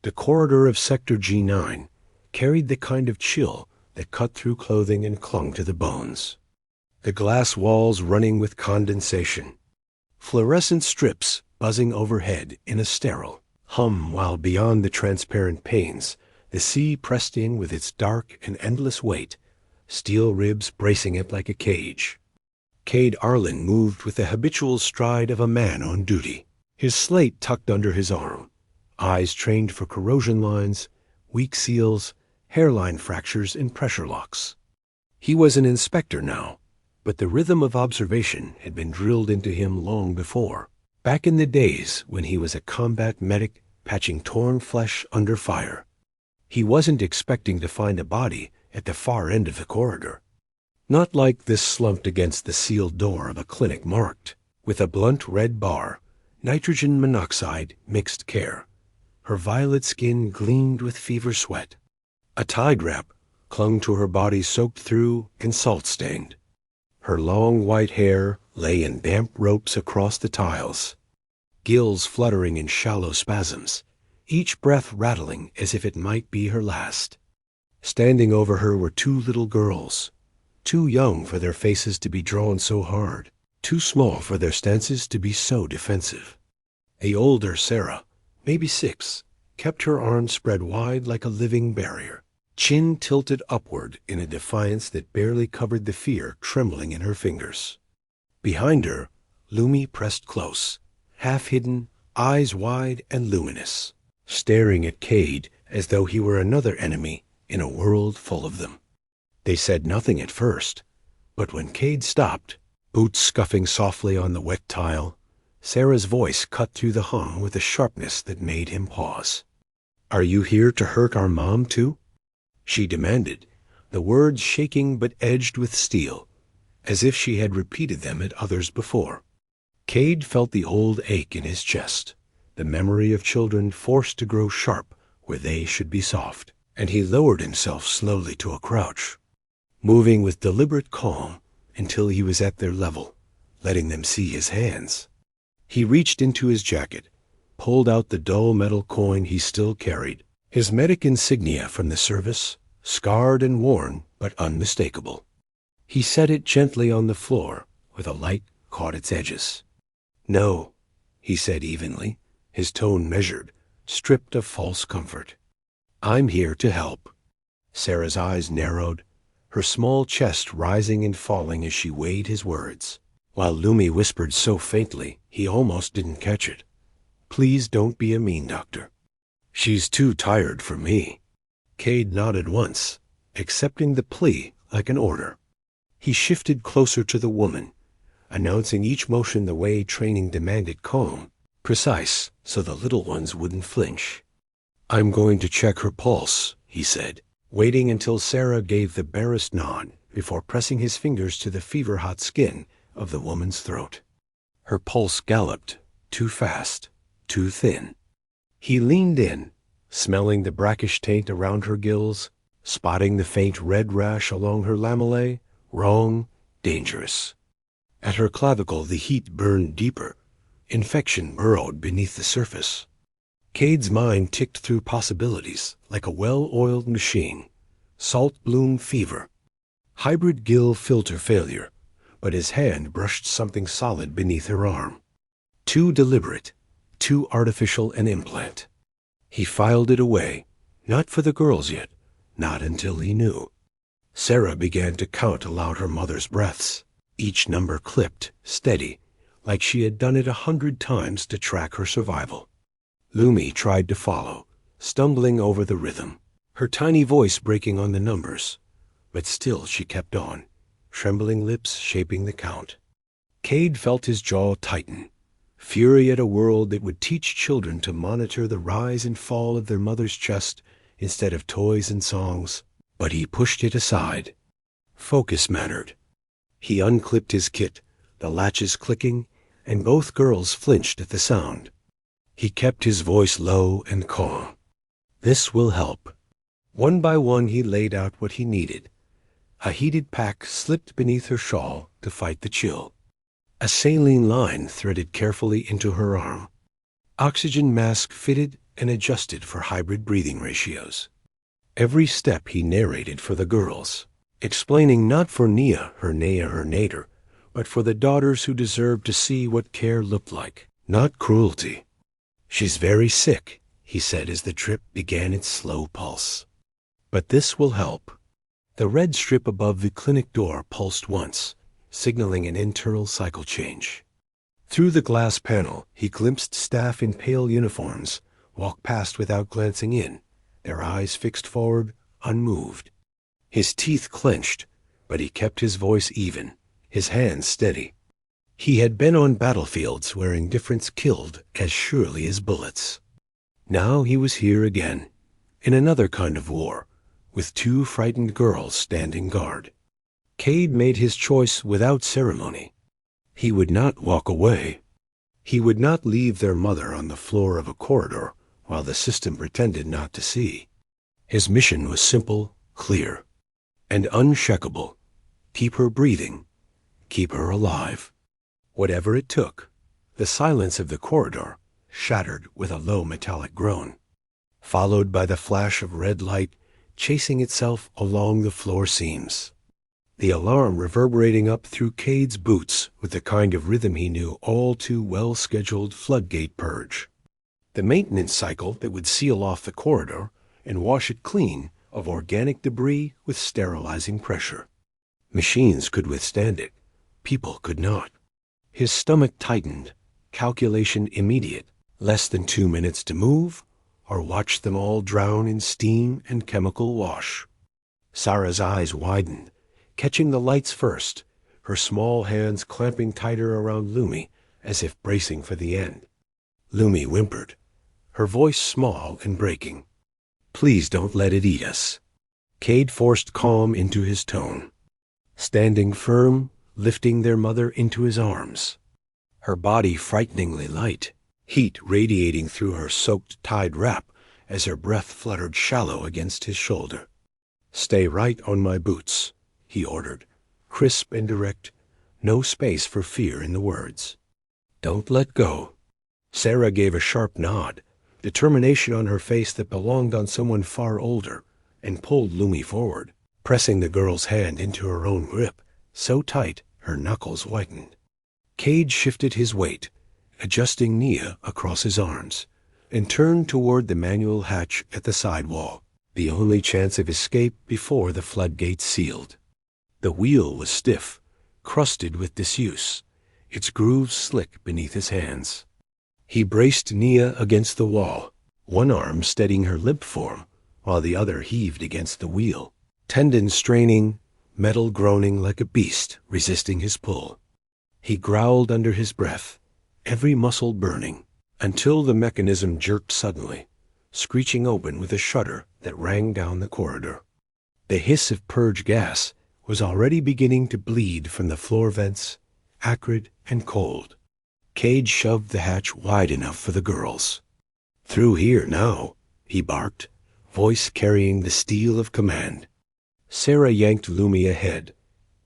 The corridor of Sector G9 carried the kind of chill that cut through clothing and clung to the bones. The glass walls running with condensation. Fluorescent strips buzzing overhead in a sterile hum, while beyond the transparent panes, the sea pressed in with its dark and endless weight, steel ribs bracing it like a cage. Cade Arlen moved with the habitual stride of a man on duty, his slate tucked under his arm, eyes trained for corrosion lines, weak seals, hairline fractures, and pressure locks. He was an inspector now, but the rhythm of observation had been drilled into him long before, back in the days when he was a combat medic patching torn flesh under fire. He wasn't expecting to find a body at the far end of the corridor. Not like this slumped against the sealed door of a clinic marked, with a blunt red bar, nitrogen monoxide mixed care. Her violet skin gleamed with fever sweat. A tide wrap clung to her body soaked through and salt-stained. Her long white hair lay in damp ropes across the tiles, gills fluttering in shallow spasms, each breath rattling as if it might be her last. Standing over her were two little girls, too young for their faces to be drawn so hard, too small for their stances to be so defensive. A older Sarah, maybe 6, kept her arms spread wide like a living barrier, chin tilted upward in a defiance that barely covered the fear trembling in her fingers. Behind her, Lumi pressed close, half-hidden, eyes wide and luminous, staring at Cade as though he were another enemy in a world full of them. They said nothing at first, but when Cade stopped, boots scuffing softly on the wet tile, Sarah's voice cut through the hum with a sharpness that made him pause. "Are you here to hurt our mom, too?" she demanded, the words shaking but edged with steel, as if she had repeated them at others before. Cade felt the old ache in his chest, the memory of children forced to grow sharp where they should be soft, and he lowered himself slowly to a crouch, moving with deliberate calm until he was at their level, letting them see his hands. He reached into his jacket, pulled out the dull metal coin he still carried, his medic insignia from the service, scarred and worn but unmistakable. He set it gently on the floor where the light caught its edges. "No," he said evenly, his tone measured, stripped of false comfort. "I'm here to help." Sarah's eyes narrowed, her small chest rising and falling as she weighed his words, while Lumi whispered so faintly he almost didn't catch it. "Please don't be a mean doctor. She's too tired for me." Cade nodded once, accepting the plea like an order. He shifted closer to the woman, announcing each motion the way training demanded, calm, precise, so the little ones wouldn't flinch. "I'm going to check her pulse," he said, waiting until Sarah gave the barest nod before pressing his fingers to the fever-hot skin of the woman's throat. Her pulse galloped, too fast, too thin. He leaned in, smelling the brackish taint around her gills, spotting the faint red rash along her lamellae. Wrong, dangerous. At her clavicle the heat burned deeper. Infection burrowed beneath the surface. Cade's mind ticked through possibilities like a well-oiled machine. Salt bloom fever. Hybrid gill filter failure, but his hand brushed something solid beneath her arm. Too deliberate, too artificial an implant. He filed it away, not for the girls yet, not until he knew. Sarah began to count aloud her mother's breaths, each number clipped, steady, like she had done it 100 times to track her survival. Lumi tried to follow, stumbling over the rhythm, her tiny voice breaking on the numbers, but still she kept on, trembling lips shaping the count. Cade felt his jaw tighten, fury at a world that would teach children to monitor the rise and fall of their mother's chest instead of toys and songs. But he pushed it aside. Focus mattered. He unclipped his kit, the latches clicking, and both girls flinched at the sound. He kept his voice low and calm. "This will help." One by one he laid out what he needed. A heated pack slipped beneath her shawl to fight the chill. A saline line threaded carefully into her arm. Oxygen mask fitted and adjusted for hybrid breathing ratios. Every step he narrated for the girls, explaining not for Nia, her Nea, her nader, but for the daughters who deserved to see what care looked like, not cruelty. "She's very sick," he said as the trip began its slow pulse. "But this will help." The red strip above the clinic door pulsed once, signaling an internal cycle change. Through the glass panel, he glimpsed staff in pale uniforms walk past without glancing in, their eyes fixed forward, unmoved. His teeth clenched, but he kept his voice even, his hands steady. He had been on battlefields where indifference killed as surely as bullets. Now he was here again, in another kind of war, with two frightened girls standing guard. Cade made his choice without ceremony. He would not walk away. He would not leave their mother on the floor of a corridor while the system pretended not to see. His mission was simple, clear, and unshakable. Keep her breathing. Keep her alive. Whatever it took. The silence of the corridor shattered with a low metallic groan, followed by the flash of red light chasing itself along the floor seams. The alarm reverberating up through Cade's boots with the kind of rhythm he knew all too well-scheduled floodgate purge. The maintenance cycle that would seal off the corridor and wash it clean of organic debris with sterilizing pressure. Machines could withstand it. People could not. His stomach tightened, calculation immediate, less than 2 minutes to move, or watch them all drown in steam and chemical wash. Sarah's eyes widened, catching the lights first, her small hands clamping tighter around Lumi as if bracing for the end. Lumi whimpered, her voice small and breaking. "Please don't let it eat us." Cade forced calm into his tone, standing firm, lifting their mother into his arms. Her body frighteningly light, heat radiating through her soaked tide wrap as her breath fluttered shallow against his shoulder. "Stay right on my boots," he ordered, crisp and direct, no space for fear in the words. "Don't let go." Sarah gave a sharp nod, determination on her face that belonged on someone far older, and pulled Lumi forward, pressing the girl's hand into her own grip, so tight her knuckles whitened. Cade shifted his weight, adjusting Nia across his arms, and turned toward the manual hatch at the side wall, the only chance of escape before the floodgates sealed. The wheel was stiff, crusted with disuse, its grooves slick beneath his hands. He braced Nia against the wall, one arm steadying her limp form, while the other heaved against the wheel, tendons straining, metal groaning like a beast resisting his pull. He growled under his breath, every muscle burning, until the mechanism jerked suddenly, screeching open with a shudder that rang down the corridor. The hiss of purge gas was already beginning to bleed from the floor vents, acrid and cold. Cade shoved the hatch wide enough for the girls. "Through here now," he barked, voice carrying the steel of command. Sarah yanked Lumi ahead,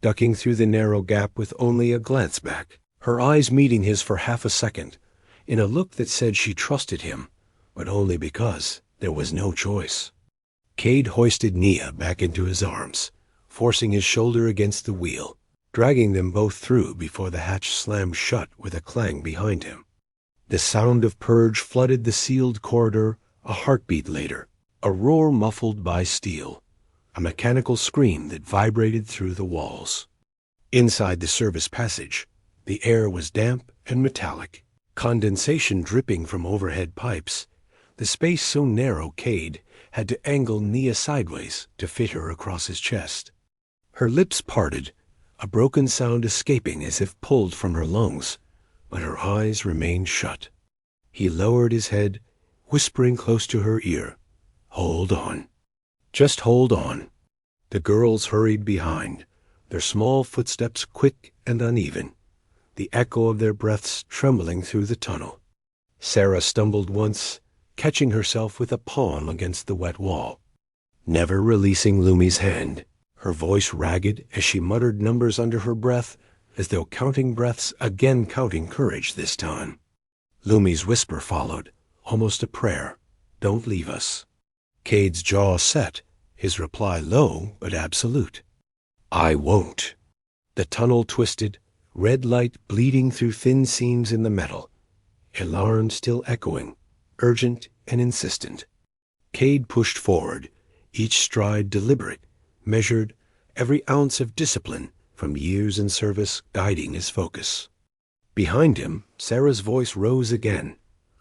ducking through the narrow gap with only a glance back, her eyes meeting his for half a second, in a look that said she trusted him, but only because there was no choice. Cade hoisted Nia back into his arms, forcing his shoulder against the wheel, dragging them both through before the hatch slammed shut with a clang behind him. The sound of purge flooded the sealed corridor a heartbeat later, a roar muffled by steel, a mechanical scream that vibrated through the walls. Inside the service passage, the air was damp and metallic, condensation dripping from overhead pipes, the space so narrow Cade had to angle Nia sideways to fit her across his chest. Her lips parted, a broken sound escaping as if pulled from her lungs, but her eyes remained shut. He lowered his head, whispering close to her ear, "Hold on. Just hold on." The girls hurried behind, their small footsteps quick and uneven, the echo of their breaths trembling through the tunnel. Sarah stumbled once, catching herself with a palm against the wet wall, never releasing Lumi's hand, her voice ragged as she muttered numbers under her breath, as though counting breaths, again counting courage this time. Lumi's whisper followed, almost a prayer, Don't leave us. Cade's jaw set, his reply low but absolute. I won't. The tunnel twisted, red light bleeding through thin seams in the metal. Alarm still echoing, urgent and insistent. Cade pushed forward, each stride deliberate, measured, every ounce of discipline from years in service guiding his focus. Behind him, Sarah's voice rose again,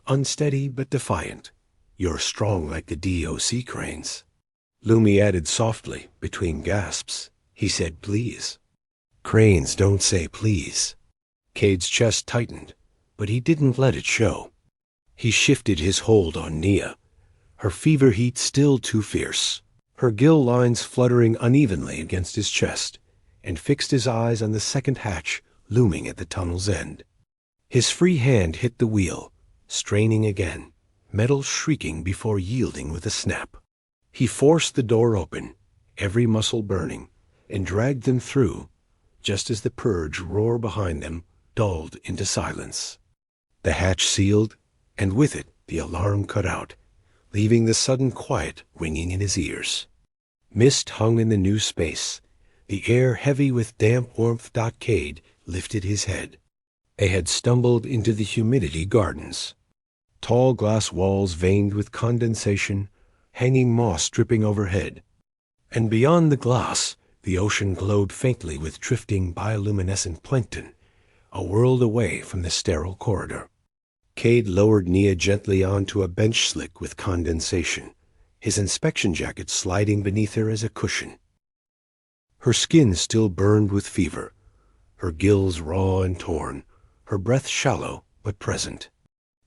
unsteady but defiant. You're strong like the DOC cranes. Lumi added softly, between gasps. He said, please. Cranes don't say please. Cade's chest tightened, but he didn't let it show. He shifted his hold on Nia, her fever heat still too fierce, her gill lines fluttering unevenly against his chest, and fixed his eyes on the second hatch looming at the tunnel's end. His free hand hit the wheel, straining again, metal shrieking before yielding with a snap. He forced the door open, every muscle burning, and dragged them through, just as the purge roar behind them dulled into silence. The hatch sealed, and with it the alarm cut out, leaving the sudden quiet ringing in his ears. Mist hung in the new space, the air heavy with damp warmth. Cade lifted his head. They had stumbled into the humidity gardens. Tall glass walls veined with condensation, hanging moss dripping overhead. And beyond the glass, the ocean glowed faintly with drifting bioluminescent plankton, a world away from the sterile corridor. Cade lowered Nia gently onto a bench slick with condensation, his inspection jacket sliding beneath her as a cushion. Her skin still burned with fever, her gills raw and torn, her breath shallow but present.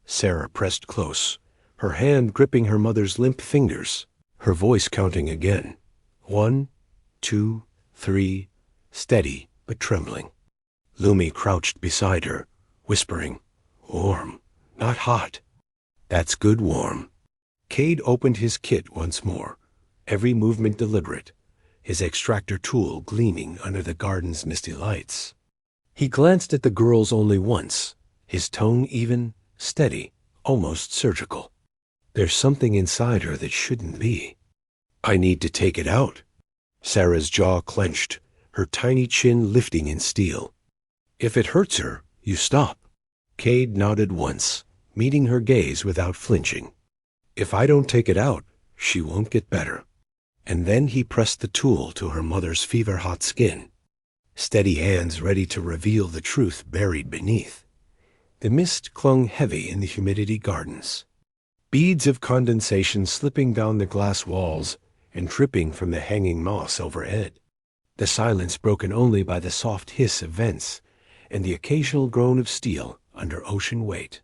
Sarah pressed close, her hand gripping her mother's limp fingers, her voice counting again. 1, 2, 3, steady but trembling. Lumi crouched beside her, whispering, warm, not hot. That's good warm. Cade opened his kit once more, every movement deliberate, his extractor tool gleaming under the garden's misty lights. He glanced at the girls only once, his tone even, steady, almost surgical. There's something inside her that shouldn't be. I need to take it out. Sarah's jaw clenched, her tiny chin lifting in steel. If it hurts her, you stop. Cade nodded once, meeting her gaze without flinching. If I don't take it out, she won't get better. And then he pressed the tool to her mother's fever-hot skin, steady hands ready to reveal the truth buried beneath. The mist clung heavy in the humidity gardens, beads of condensation slipping down the glass walls and dripping from the hanging moss overhead. The silence broken only by the soft hiss of vents and the occasional groan of steel under ocean weight.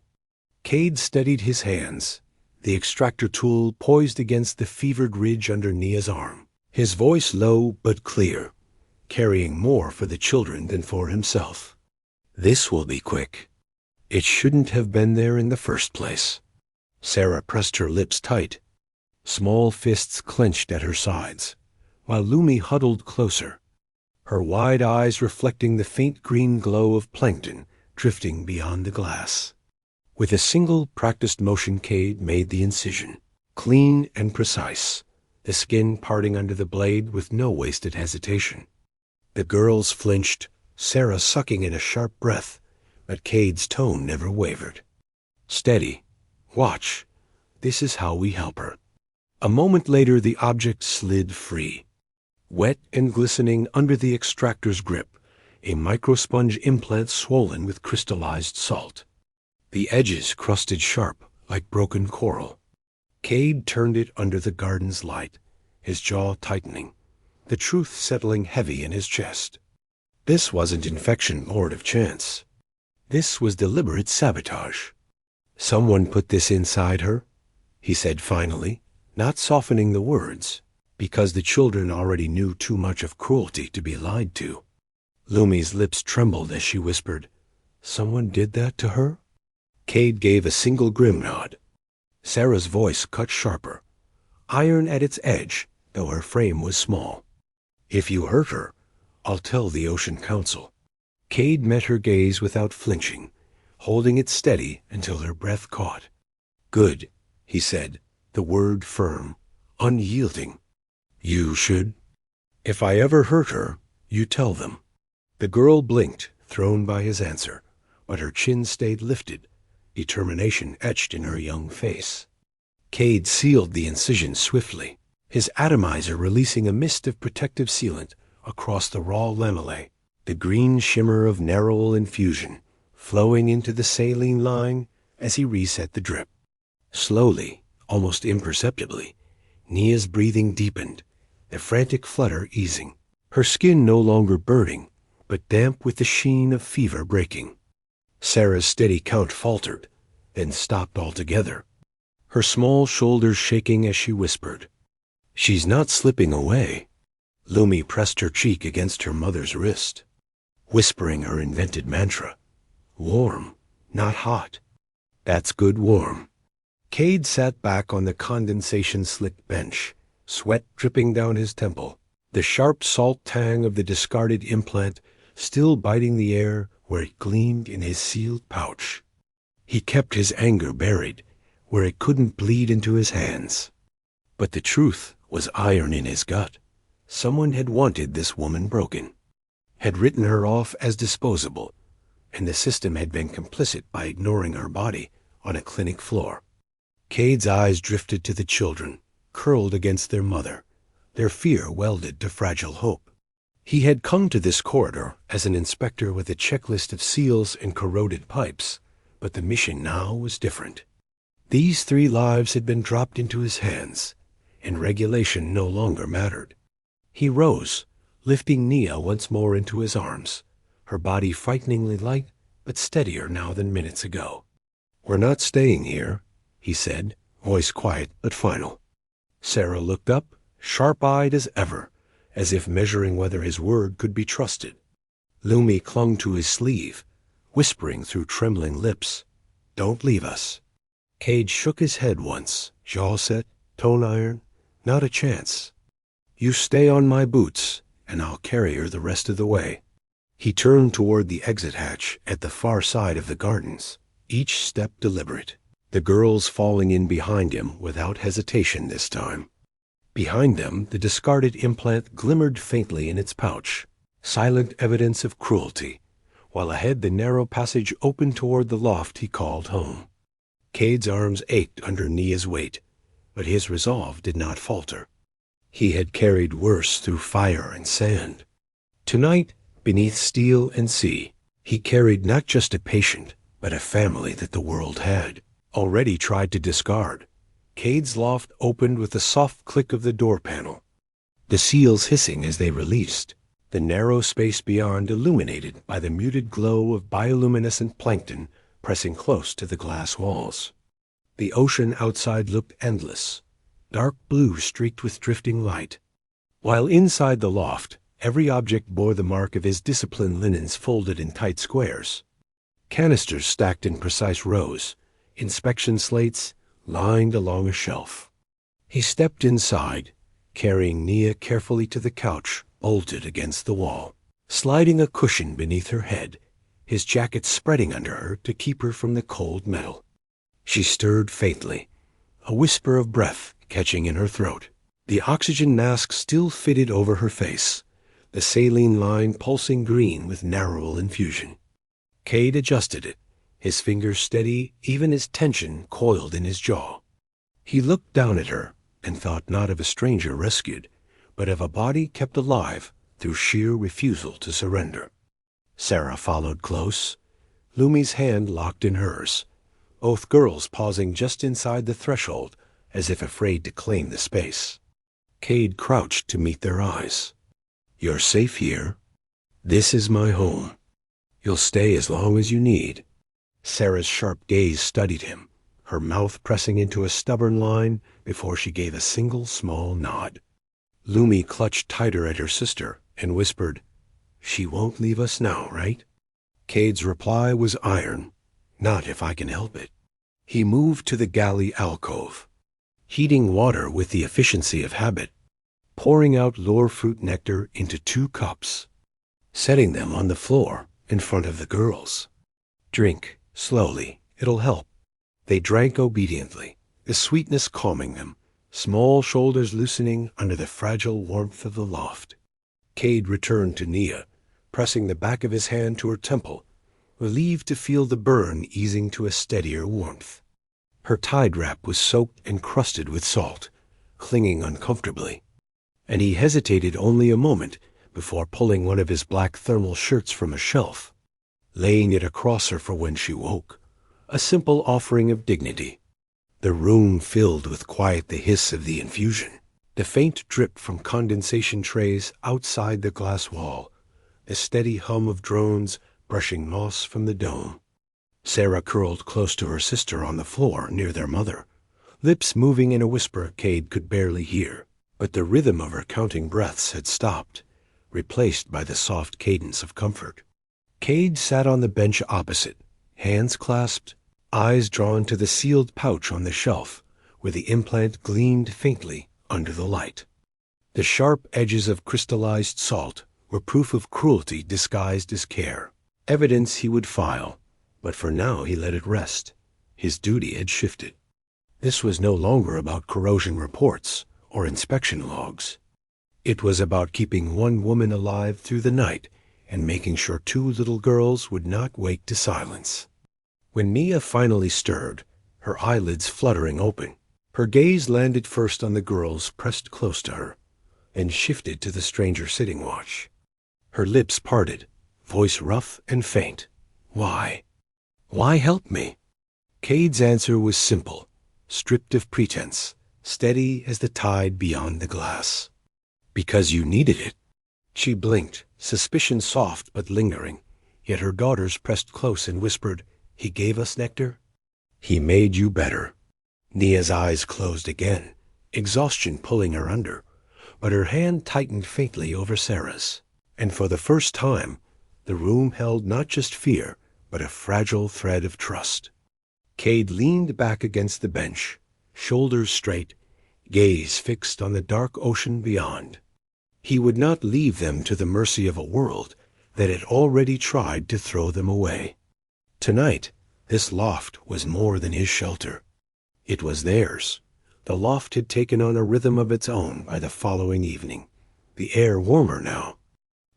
Cade steadied his hands, the extractor tool poised against the fevered ridge under Nia's arm, his voice low but clear, carrying more for the children than for himself. This will be quick. It shouldn't have been there in the first place. Sarah pressed her lips tight, small fists clenched at her sides, while Lumi huddled closer, her wide eyes reflecting the faint green glow of plankton drifting beyond the glass. With a single practiced motion, Cade made the incision, clean and precise, the skin parting under the blade with no wasted hesitation. The girls flinched, Sarah sucking in a sharp breath, but Cade's tone never wavered. Steady. Watch. This is how we help her. A moment later, the object slid free. Wet and glistening under the extractor's grip, a microsponge implant swollen with crystallized salt. The edges crusted sharp, like broken coral. Cade turned it under the garden's light, his jaw tightening, the truth settling heavy in his chest. This wasn't infection bored of chance. This was deliberate sabotage. Someone put this inside her, he said finally, not softening the words, because the children already knew too much of cruelty to be lied to. Lumi's lips trembled as she whispered, Someone did that to her? Cade gave a single grim nod. Sarah's voice cut sharper, iron at its edge, though her frame was small. If you hurt her, I'll tell the Ocean Council. Cade met her gaze without flinching, holding it steady until her breath caught. Good, he said, the word firm, unyielding. "You should. If I ever hurt her, you tell them." The girl blinked, thrown by his answer, but her chin stayed lifted, determination etched in her young face. Cade sealed the incision swiftly, his atomizer releasing a mist of protective sealant across the raw lamellae, the green shimmer of narrow infusion flowing into the saline line as he reset the drip. Slowly, almost imperceptibly, Nia's breathing deepened, the frantic flutter easing, her skin no longer burning, but damp with the sheen of fever breaking. Sarah's steady count faltered, then stopped altogether, her small shoulders shaking as she whispered, "She's not slipping away." Lumi pressed her cheek against her mother's wrist, whispering her invented mantra, "Warm, not hot." "That's good warm." Cade sat back on the condensation-slicked bench, sweat dripping down his temple, the sharp salt tang of the discarded implant still biting the air where it gleamed in his sealed pouch. He kept his anger buried, where it couldn't bleed into his hands. But the truth was iron in his gut. Someone had wanted this woman broken, had written her off as disposable, and the system had been complicit by ignoring her body on a clinic floor. Cade's eyes drifted to the children, curled against their mother, their fear welded to fragile hope. He had come to this corridor as an inspector with a checklist of seals and corroded pipes, but the mission now was different. These 3 lives had been dropped into his hands, and regulation no longer mattered. He rose, lifting Nia once more into his arms, her body frighteningly light but steadier now than minutes ago. "We're not staying here," he said, voice quiet but final. Sarah looked up, sharp-eyed as ever, as if measuring whether his word could be trusted. Lumi clung to his sleeve, whispering through trembling lips, "Don't leave us." Cade shook his head once, jaw set, tone iron, "Not a chance. You stay on my boots, and I'll carry her the rest of the way." He turned toward the exit hatch at the far side of the gardens, each step deliberate, the girls falling in behind him without hesitation this time. Behind them, the discarded implant glimmered faintly in its pouch, silent evidence of cruelty, while ahead the narrow passage opened toward the loft he called home. Cade's arms ached under Nia's weight, but his resolve did not falter. He had carried worse through fire and sand. Tonight, beneath steel and sea, he carried not just a patient, but a family that the world had already tried to discard. Cade's loft opened with the soft click of the door panel, the seals hissing as they released, the narrow space beyond illuminated by the muted glow of bioluminescent plankton pressing close to the glass walls. The ocean outside looked endless, dark blue streaked with drifting light, while inside the loft every object bore the mark of his disciplined linens folded in tight squares, canisters stacked in precise rows, inspection slates lined along a shelf. He stepped inside, carrying Nia carefully to the couch bolted against the wall, sliding a cushion beneath her head, his jacket spreading under her to keep her from the cold metal. She stirred faintly, a whisper of breath catching in her throat. The oxygen mask still fitted over her face, the saline line pulsing green with narrow infusion. Cade adjusted it, his fingers steady even as tension coiled in his jaw. He looked down at her and thought not of a stranger rescued, but of a body kept alive through sheer refusal to surrender. Sarah followed close, Lumi's hand locked in hers, both girls pausing just inside the threshold as if afraid to claim the space. Cade crouched to meet their eyes. "You're safe here. This is my home. You'll stay as long as you need." Sarah's sharp gaze studied him, her mouth pressing into a stubborn line before she gave a single small nod. Lumi clutched tighter at her sister and whispered, "She won't leave us now, right?" Cade's reply was iron, "Not if I can help it." He moved to the galley alcove, heating water with the efficiency of habit, pouring out lure fruit nectar into 2 cups, setting them on the floor in front of the girls. "Drink, slowly, it'll help." They drank obediently, a sweetness calming them, small shoulders loosening under the fragile warmth of the loft. Cade returned to Nia, pressing the back of his hand to her temple, relieved to feel the burn easing to a steadier warmth. Her tide wrap was soaked and crusted with salt, clinging uncomfortably, and he hesitated only a moment before pulling one of his black thermal shirts from a shelf, laying it across her for when she woke, a simple offering of dignity. The room filled with quiet the hiss of the infusion, the faint drip from condensation trays outside the glass wall, the steady hum of drones brushing moss from the dome. Sarah curled close to her sister on the floor near their mother, lips moving in a whisper Cade could barely hear, but the rhythm of her counting breaths had stopped, replaced by the soft cadence of comfort. Cade sat on the bench opposite, hands clasped, eyes drawn to the sealed pouch on the shelf, where the implant gleamed faintly under the light. The sharp edges of crystallized salt were proof of cruelty disguised as care, evidence he would file, but for now he let it rest. His duty had shifted. This was no longer about corrosion reports or inspection logs. It was about keeping one woman alive through the night and making sure two little girls would not wake to silence. When Nia finally stirred, her eyelids fluttering open, her gaze landed first on the girls pressed close to her, and shifted to the stranger sitting watch. Her lips parted, voice rough and faint. Why? Why help me? Cade's answer was simple, stripped of pretense, steady as the tide beyond the glass. Because you needed it. She blinked, suspicion soft but lingering, yet her daughters pressed close and whispered, "He gave us nectar? He made you better." Nia's eyes closed again, exhaustion pulling her under, but her hand tightened faintly over Sarah's, and for the first time, the room held not just fear, but a fragile thread of trust. Cade leaned back against the bench, shoulders straight, gaze fixed on the dark ocean beyond. He would not leave them to the mercy of a world that had already tried to throw them away. Tonight, this loft was more than his shelter. It was theirs. The loft had taken on a rhythm of its own by the following evening, the air warmer now,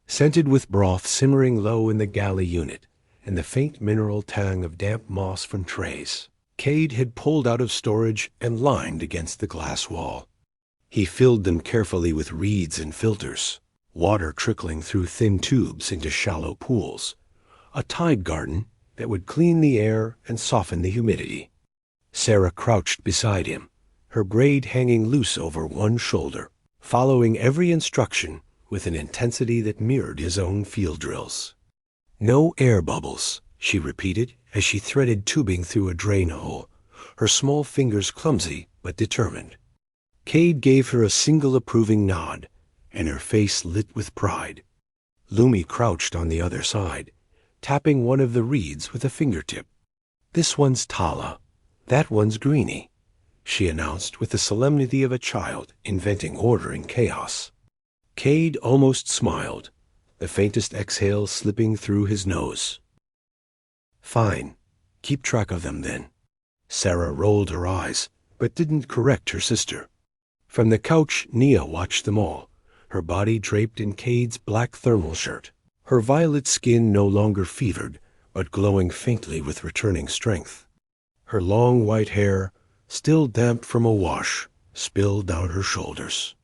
scented with broth simmering low in the galley unit, and the faint mineral tang of damp moss from trays Cade had pulled out of storage and lined against the glass wall. He filled them carefully with reeds and filters, water trickling through thin tubes into shallow pools, a tide garden that would clean the air and soften the humidity. Sarah crouched beside him, her braid hanging loose over one shoulder, following every instruction with an intensity that mirrored his own field drills. "No air bubbles," she repeated as she threaded tubing through a drain hole, her small fingers clumsy but determined. Cade gave her a single approving nod, and her face lit with pride. Lumi crouched on the other side, tapping one of the reeds with a fingertip. "This one's Tala, that one's Greenie," she announced with the solemnity of a child inventing order in chaos. Cade almost smiled, the faintest exhale slipping through his nose. "Fine. Keep track of them, then." Sarah rolled her eyes, but didn't correct her sister. From the couch, Nia watched them all, her body draped in Cade's black thermal shirt, her violet skin no longer fevered, but glowing faintly with returning strength. Her long white hair, still damp from a wash, spilled down her shoulders.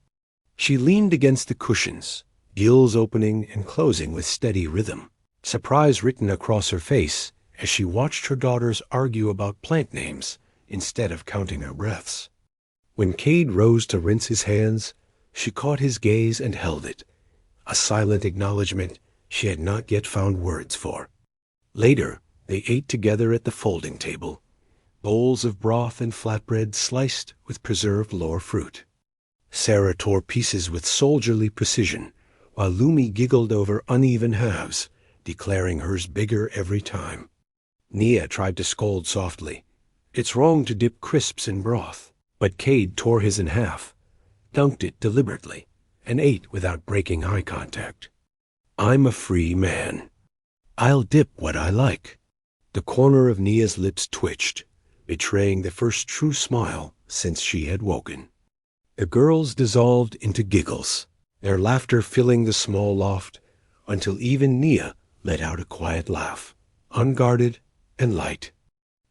She leaned against the cushions, gills opening and closing with steady rhythm, surprise written across her face as she watched her daughters argue about plant names instead of counting her breaths. When Cade rose to rinse his hands, she caught his gaze and held it, a silent acknowledgement she had not yet found words for. Later, they ate together at the folding table, bowls of broth and flatbread sliced with preserved lore fruit. Sarah tore pieces with soldierly precision, while Lumi giggled over uneven halves, declaring hers bigger every time. Nia tried to scold softly. "It's wrong to dip crisps in broth," but Cade tore his in half, dunked it deliberately, and ate without breaking eye contact. "I'm a free man. I'll dip what I like." The corner of Nia's lips twitched, betraying the first true smile since she had woken. The girls dissolved into giggles, their laughter filling the small loft, until even Nia let out a quiet laugh, unguarded and light.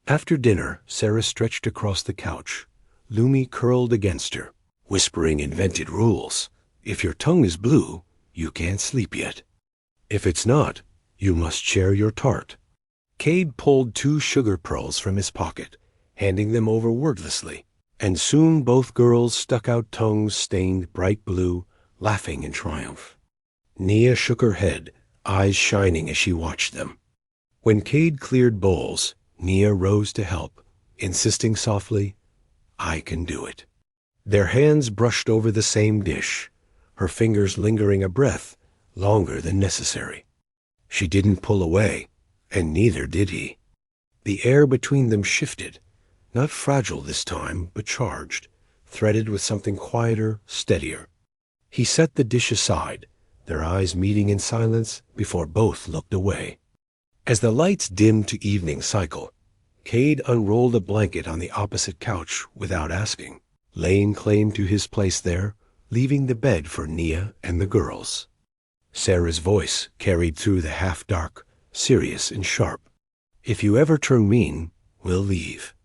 After dinner, Sarah stretched across the couch. Lumi curled against her, whispering invented rules. If your tongue is blue, you can't sleep yet. If it's not, you must share your tart. Cade pulled 2 sugar pearls from his pocket, handing them over wordlessly, and soon both girls stuck out tongues stained bright blue, laughing in triumph. Nia shook her head, eyes shining as she watched them. When Cade cleared bowls, Nia rose to help, insisting softly, "I can do it." Their hands brushed over the same dish, her fingers lingering a breath longer than necessary. She didn't pull away, and neither did he. The air between them shifted, not fragile this time, but charged, threaded with something quieter, steadier. He set the dish aside, their eyes meeting in silence before both looked away. As the lights dimmed to evening cycle, Cade unrolled a blanket on the opposite couch without asking, laying claim to his place there, leaving the bed for Nia and the girls. Sarah's voice carried through the half-dark, serious and sharp. "If you ever turn mean, we'll leave."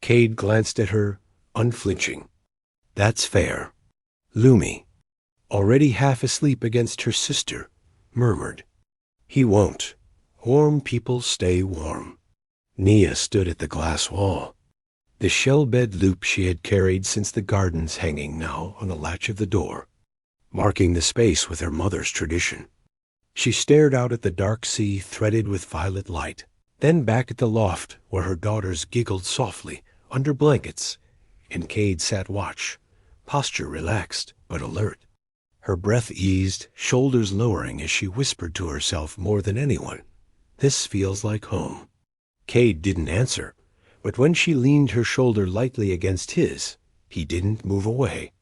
Cade glanced at her, unflinching. "That's fair." Lumi, already half asleep against her sister, murmured, "He won't. Warm people stay warm." Nia stood at the glass wall, the shell-bed loop she had carried since the gardens hanging now on the latch of the door, marking the space with her mother's tradition. She stared out at the dark sea threaded with violet light, then back at the loft where her daughters giggled softly under blankets, and Cade sat watch, posture relaxed but alert. Her breath eased, shoulders lowering as she whispered to herself more than anyone, "This feels like home." Cade didn't answer, but when she leaned her shoulder lightly against his, he didn't move away.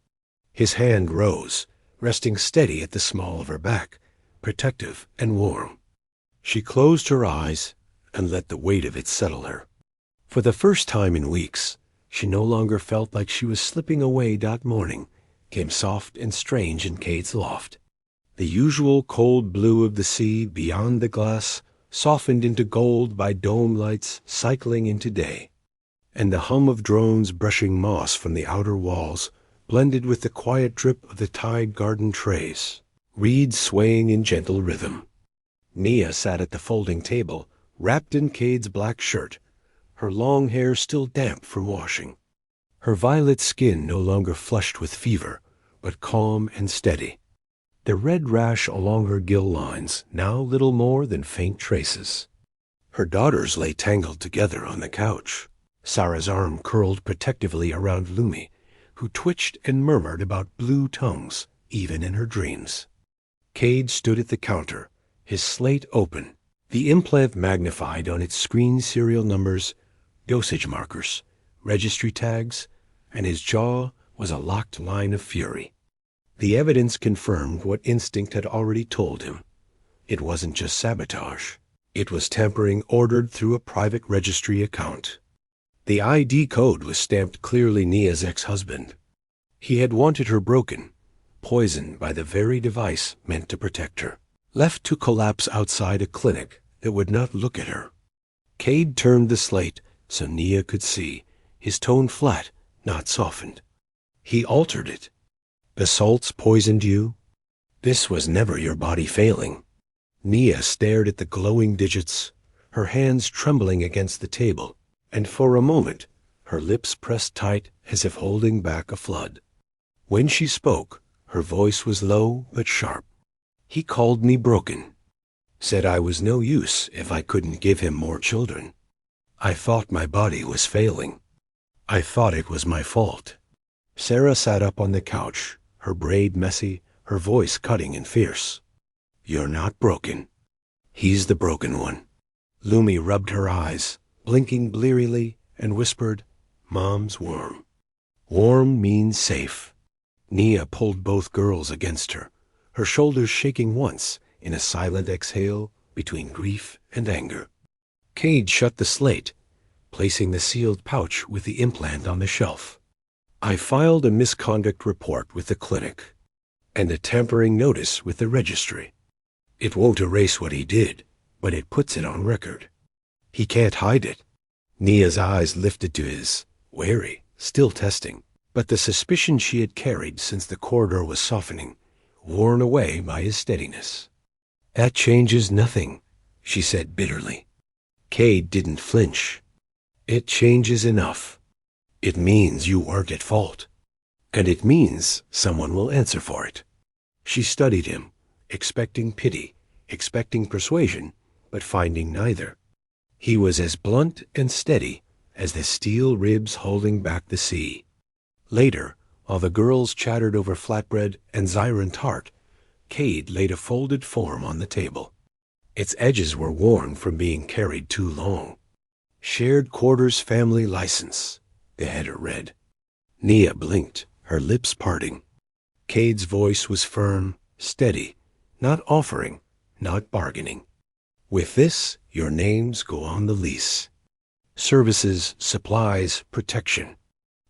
His hand rose, resting steady at the small of her back, protective and warm. She closed her eyes and let the weight of it settle her. For the first time in weeks, she no longer felt like she was slipping away. That morning came soft and strange in Cade's loft. The usual cold blue of the sea beyond the glass softened into gold by dome lights cycling into day, and the hum of drones brushing moss from the outer walls blended with the quiet drip of the tide garden trays, reeds swaying in gentle rhythm. Nia sat at the folding table, wrapped in Cade's black shirt, her long hair still damp from washing, her violet skin no longer flushed with fever, but calm and steady. The red rash along her gill lines now little more than faint traces. Her daughters lay tangled together on the couch, Sarah's arm curled protectively around Lumi, who twitched and murmured about blue tongues, even in her dreams. Cade stood at the counter, his slate open, the implant magnified on its screen serial numbers, dosage markers, registry tags, and his jaw was a locked line of fury. The evidence confirmed what instinct had already told him. It wasn't just sabotage. It was tampering ordered through a private registry account. The ID code was stamped clearly Nia's ex-husband. He had wanted her broken, poisoned by the very device meant to protect her, left to collapse outside a clinic that would not look at her. Cade turned the slate so Nia could see, his tone flat, not softened. He altered it. "The salts poisoned you? This was never your body failing." Nia stared at the glowing digits, her hands trembling against the table, and for a moment her lips pressed tight as if holding back a flood. When she spoke, her voice was low but sharp. "He called me broken. Said I was no use if I couldn't give him more children. I thought my body was failing. I thought it was my fault." Sarah sat up on the couch, her braid messy, her voice cutting and fierce. "You're not broken. He's the broken one." Lumi rubbed her eyes, blinking blearily, and whispered, "Mom's warm." Warm means safe. Nia pulled both girls against her, her shoulders shaking once in a silent exhale between grief and anger. Cade shut the slate, placing the sealed pouch with the implant on the shelf. I filed a misconduct report with the clinic and a tampering notice with the registry. It won't erase what he did, but it puts it on record. He can't hide it. Nia's eyes lifted to his, wary, still testing, but the suspicion she had carried since the corridor was softening, worn away by his steadiness. That changes nothing, she said bitterly. Cade didn't flinch. It changes enough. It means you weren't at fault. And it means someone will answer for it. She studied him, expecting pity, expecting persuasion, but finding neither. He was as blunt and steady as the steel ribs holding back the sea. Later, while the girls chattered over flatbread and Zyron tart, Cade laid a folded form on the table. Its edges were worn from being carried too long. Shared quarters family license, the header read. Nia blinked, her lips parting. Cade's voice was firm, steady, not offering, not bargaining. With this, your names go on the lease. Services, supplies, protection.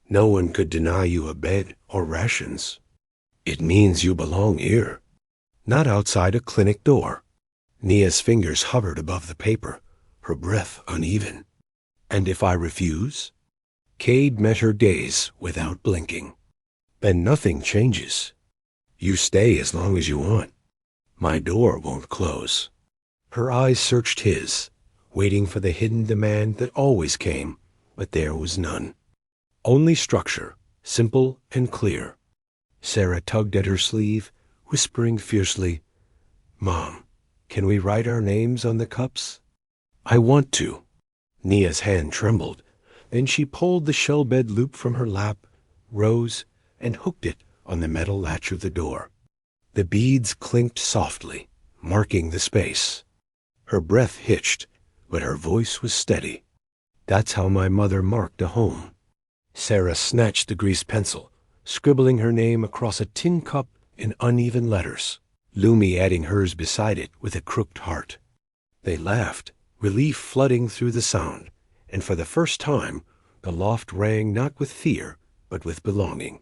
No one could deny you a bed or rations. It means you belong here, not outside a clinic door. Nia's fingers hovered above the paper, her breath uneven. And if I refuse? Cade met her gaze without blinking. Then nothing changes. You stay as long as you want. My door won't close. Her eyes searched his, waiting for the hidden demand that always came, but there was none. Only structure, simple and clear. Sarah tugged at her sleeve, whispering fiercely, "Mom, can we write our names on the cups?" "I want to." Nia's hand trembled. Then she pulled the shell-bed loop from her lap, rose, and hooked it on the metal latch of the door. The beads clinked softly, marking the space. Her breath hitched, but her voice was steady. "That's how my mother marked a home." Sarah snatched the greased pencil, scribbling her name across a tin cup in uneven letters, Lumi adding hers beside it with a crooked heart. They laughed, relief flooding through the sound, and for the first time, the loft rang not with fear, but with belonging.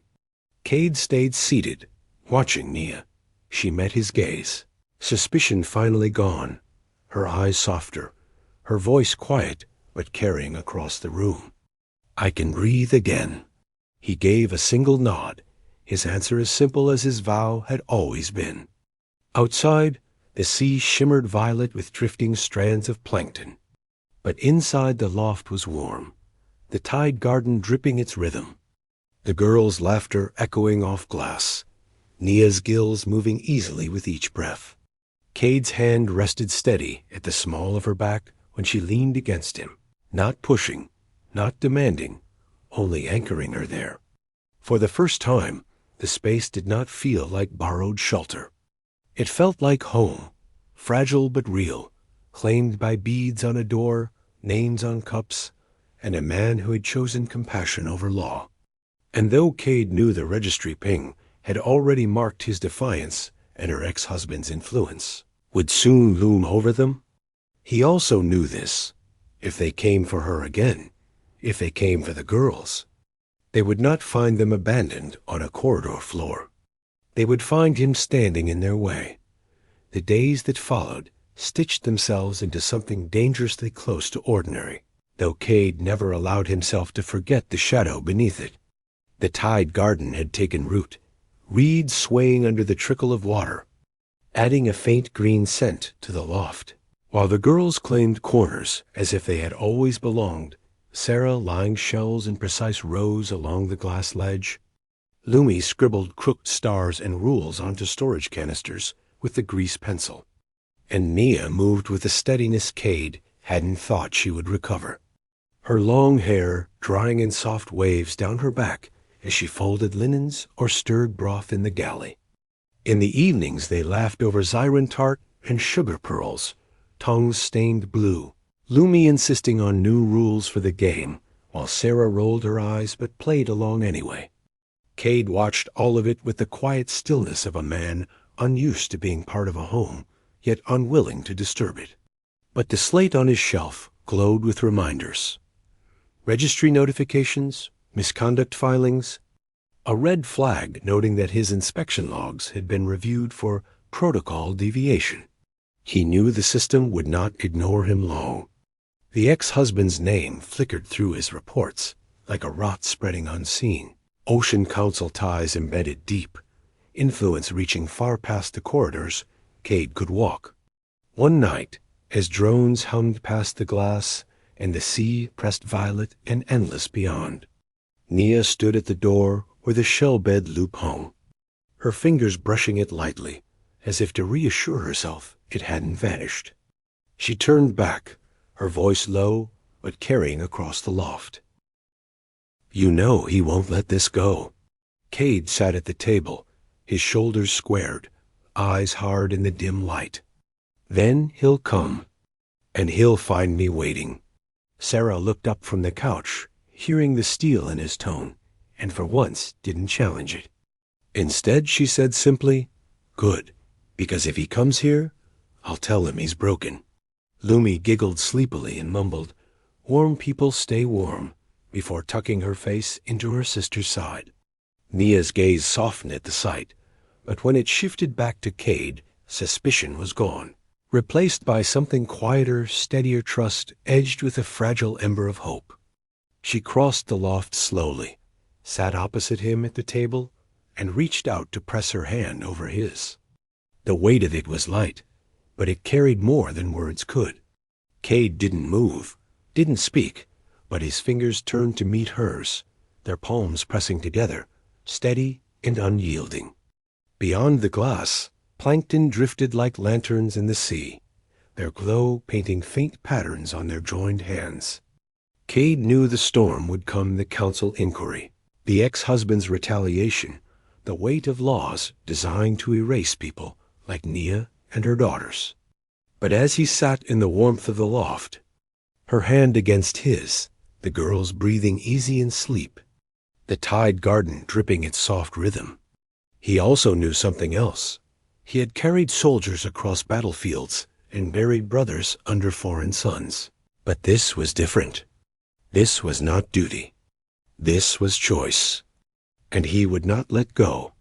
Cade stayed seated, watching Nia. She met his gaze, suspicion finally gone, her eyes softer, her voice quiet but carrying across the room. "I can breathe again." He gave a single nod, his answer as simple as his vow had always been. Outside, the sea shimmered violet with drifting strands of plankton. But inside the loft was warm, the tide garden dripping its rhythm. The girls' laughter echoing off glass, Nia's gills moving easily with each breath. Cade's hand rested steady at the small of her back when she leaned against him, not pushing, not demanding, only anchoring her there. For the first time, the space did not feel like borrowed shelter. It felt like home, fragile but real, claimed by beads on a door, names on cups, and a man who had chosen compassion over law. And though Cade knew the registry ping had already marked his defiance and her ex-husband's influence would soon loom over them, he also knew this. If they came for her again, if they came for the girls, they would not find them abandoned on a corridor floor. They would find him standing in their way. The days that followed stitched themselves into something dangerously close to ordinary, though Cade never allowed himself to forget the shadow beneath it. The tide garden had taken root, reeds swaying under the trickle of water, adding a faint green scent to the loft. While the girls claimed corners as if they had always belonged, Sarah lying shells in precise rows along the glass ledge, Lumi scribbled crooked stars and rules onto storage canisters with the grease pencil, and Nia moved with a steadiness Cade hadn't thought she would recover. Her long hair drying in soft waves down her back as she folded linens or stirred broth in the galley. In the evenings they laughed over Zyron tart and sugar pearls, tongues stained blue, Lumi insisting on new rules for the game, while Sarah rolled her eyes but played along anyway. Cade watched all of it with the quiet stillness of a man unused to being part of a home, yet unwilling to disturb it. But the slate on his shelf glowed with reminders. Registry notifications, misconduct filings, a red flag noting that his inspection logs had been reviewed for protocol deviation. He knew the system would not ignore him long. The ex-husband's name flickered through his reports, like a rot spreading unseen. Ocean Council ties embedded deep, influence reaching far past the corridors Cade could walk. One night, as drones hummed past the glass and the sea pressed violet and endless beyond, Nia stood at the door where the shell bed loop hung, her fingers brushing it lightly, as if to reassure herself it hadn't vanished. She turned back, her voice low, but carrying across the loft. "You know he won't let this go." Cade sat at the table, his shoulders squared, eyes hard in the dim light. "Then he'll come, and he'll find me waiting." Sarah looked up from the couch, hearing the steel in his tone, and for once didn't challenge it. Instead, she said simply, "Good, because if he comes here, I'll tell him he's broken." Lumi giggled sleepily and mumbled, "Warm people stay warm," before tucking her face into her sister's side. Nia's gaze softened at the sight, but when it shifted back to Cade, suspicion was gone, replaced by something quieter, steadier trust edged with a fragile ember of hope. She crossed the loft slowly, sat opposite him at the table, and reached out to press her hand over his. The weight of it was light, but it carried more than words could. Cade didn't move, didn't speak, but his fingers turned to meet hers, their palms pressing together, steady and unyielding. Beyond the glass, plankton drifted like lanterns in the sea, their glow painting faint patterns on their joined hands. Cade knew the storm would come, the council inquiry, the ex-husband's retaliation, the weight of laws designed to erase people like Nia and her daughters. But as he sat in the warmth of the loft, her hand against his, the girl's breathing easy in sleep, the tide garden dripping its soft rhythm, he also knew something else. He had carried soldiers across battlefields and buried brothers under foreign suns. But this was different. This was not duty. This was choice. And he would not let go